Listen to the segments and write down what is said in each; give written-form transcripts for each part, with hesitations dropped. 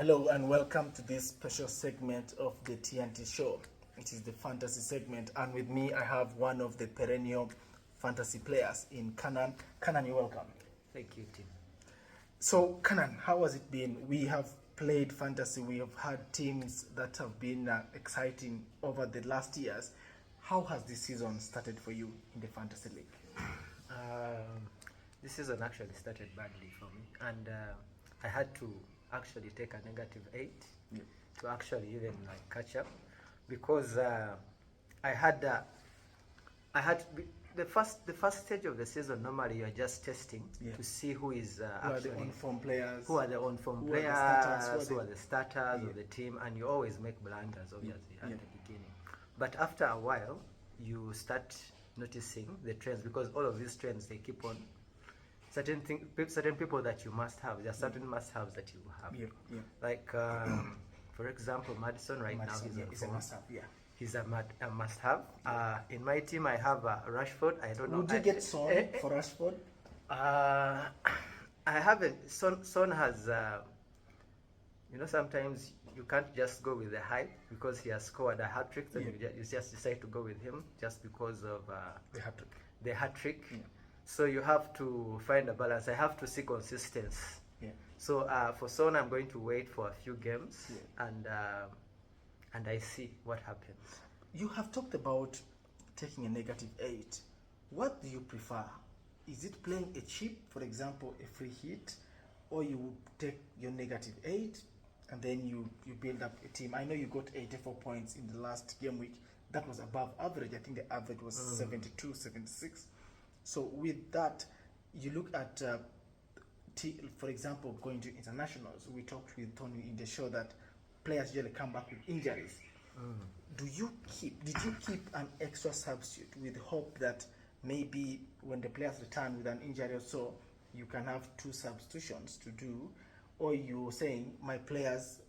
Hello and welcome to this special segment of the TNT show. It is the fantasy segment, and with me I have one of the perennial fantasy players in Canan. Canan, you're welcome. Thank you, Tim. So, Canan, how has it been? We have played fantasy, we have had teams that have been exciting over the last years. How has this season started for you in the fantasy league? Um, this season actually started badly for me, and I had to actually take a -8 Yeah. to actually even like catch up because I had uh, I had the first stage of the season. Normally, you are just testing to see who is Who are actually the on-form players? who are the on-form Who are the players, starters? who are the starters of the team, and you always make blunders, obviously, at Yeah. the beginning. But after a while, you start noticing the trends because all of these trends they keep on. Certain people that you must have. There are certain must-haves that you have. Yeah, yeah. Like, for example, Madison right Madison, now yeah, he's it's on a form. must-have, yeah. He's a must-have. In my team, I have Rashford. I don't know. Would you get Son for Rashford? Uh, I haven't. Son has. Sometimes you can't just go with the hype because he has scored a hat trick. Then you just decide to go with him just because of The hat trick. the hat trick. Yeah. So you have to find a balance. I have to see consistency. Yeah. So for Son, I'm going to wait for a few games Yeah. and I see what happens. You have talked about taking a -8. What do you prefer? Is it playing a cheap, for example, a free hit, or you would take your -8 and then you build up a team? I know you got 84 points in the last game week. That was above average. I think the average was 72, 76. So with that, you look at, for example, going to internationals. We talked with Tony in the show that players usually come back with injuries. Did you keep an extra substitute with hope that maybe when the players return with an injury or so, you can have two substitutions to do? Or you saying my players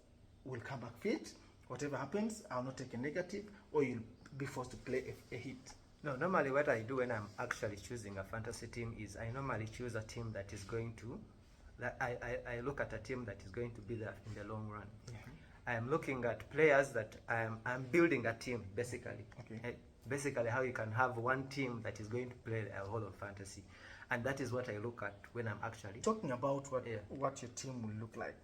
will come back fit, whatever happens, I'll not take a negative, or you'll be forced to play a hit? No, normally what I do when I'm actually choosing a fantasy team is I normally choose a team that is going to, I look at a team that is going to be there in the long run. I am looking at players that I'm building a team basically. Okay. Basically how you can have one team that is going to play a whole of fantasy. And that is what I look at when I'm actually talking about what your team will look like.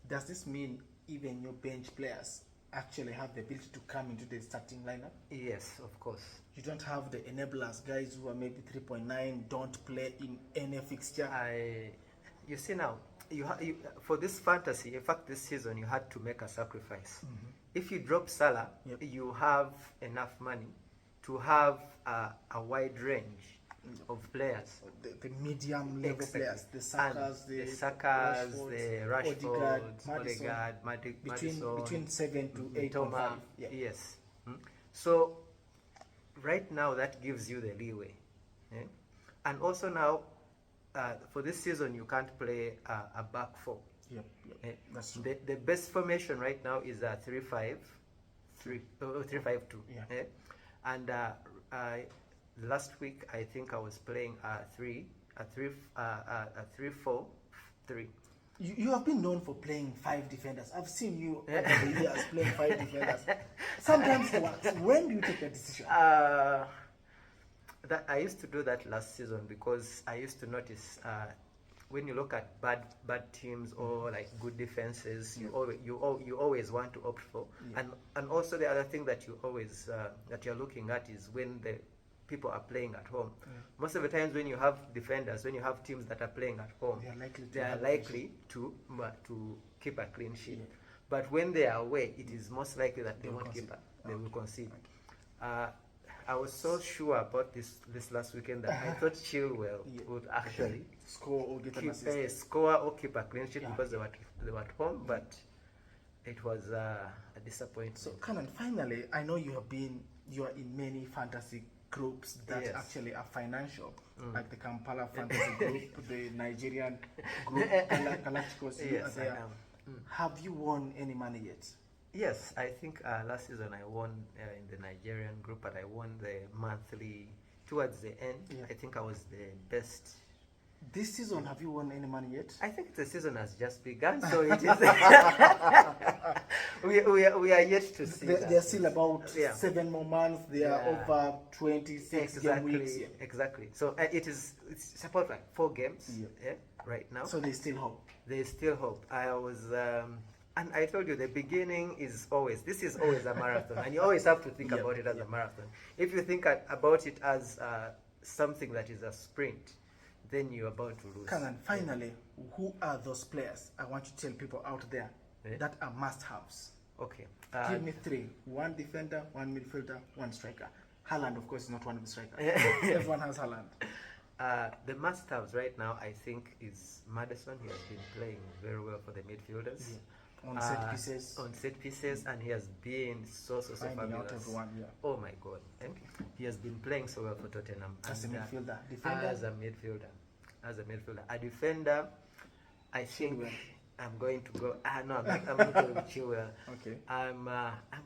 Does this mean even your bench players actually have the ability to come into the starting lineup? Yes, of course. You don't have the enablers, guys who are maybe 3.9, don't play in any fixture. You see now, for this fantasy, in fact, this season you had to make a sacrifice. If you drop Salah, you have enough money to have a wide range of players, the medium level players, the Sakas, the Rashfords, Odegaard, Madison, between 7 to 8.5. Yes. So right now that gives you the leeway, and also now for this season you can't play a back four. That's true. The best formation right now is a 3-5-3 or 3-5-2. And last week I think I was playing a 3-4-3. You have been known for playing 5 defenders. I've seen you over the years playing 5 defenders. Sometimes it works. When do you take that decision? That I used to do that last season because I used to notice when you look at bad teams or like good defenses, you always want to opt for. And also the other thing that you always that you're looking at is when the people are playing at home. Most of the times when you have defenders, when you have teams that are playing at home, they are likely to keep a clean sheet. But when they are away, it is most likely that they won't keep they will concede. I was so sure about this last weekend that I thought Chilwell would actually score or get an assist. Score or keep a clean sheet because they were at home, but it was a disappointment. So Canan, finally, I know you are in many fantasy groups that actually are financial, like the Kampala fantasy group, the Nigerian group, Galacticos. Yes, I am. Have you won any money yet? Yes, I think last season I won in the Nigerian group, but I won the monthly towards the end. I think I was the best This season, have you won any money yet? I think the season has just begun, so it is. we are yet to see. There are still about Yeah. 7 more months. There are Yeah. over 26 game weeks. Exactly, exactly. So it's about like 4 games, Yeah. right now. So there's still hope. There's still hope. I was, and I told you the beginning is always, this is always a marathon, and you always have to think Yeah, about it as yeah. a marathon. If you think about it as something that is a sprint, then you're about to lose. Canan, finally, who are those players? I want you to tell people out there that are must-haves. Okay. Give me 3. 1 defender, 1 midfielder, 1 striker. Haaland, of course, is not one of the strikers. Everyone has Haaland. The must-haves right now, I think, is Maddison. He has been playing very well for the midfielders. Yeah. On set pieces. On set pieces, and he has been so Finding out fabulous. everyone, yeah. Oh my God! And he has been playing so well for Tottenham. As a And, midfielder. Defender? As a midfielder. A defender, I think Chilwell. I'm going to go. No, I'm not going with Chilwell. Okay. I'm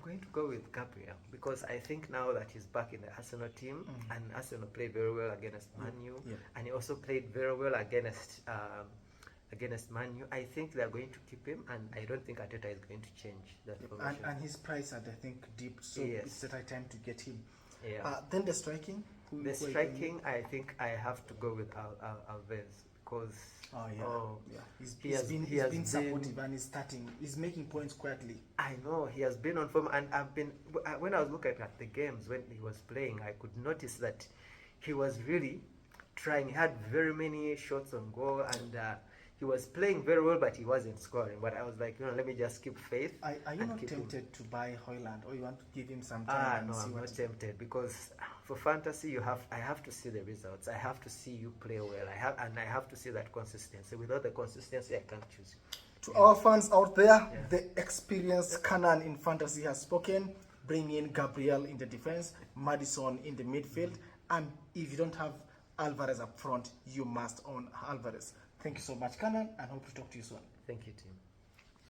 going to go with Gabriel because I think now that he's back in the Arsenal team, and Arsenal played very well against Man U, and he also played very well against Man U. I think they're going to keep him, and I don't think Arteta is going to change that formation. And his price had, I think, dipped, so Yes. it's the right time to get him. Yeah. Then the striking? The striking, I think I have to go with Alves because He's been supportive and he's making points quietly. I know he has been on form, and when I was looking at the games when he was playing, I could notice that he was really trying. He had very many shots on goal, and he was playing very well, but he wasn't scoring. But I was like, let me just keep faith. Are you not tempted to buy Højlund, or you want to give him some time? No, I'm not tempted because for fantasy, I have to see the results. I have to see you play well. I have to see that consistency. Without the consistency, I can't choose you. To our fans out there, the experienced Canan in fantasy has spoken. Bring in Gabriel in the defense, Maddison in the midfield, and if you don't have Alvarez up front, you must own Alvarez. Thank you so much, Canan, and hope to talk to you soon. Thank you, team.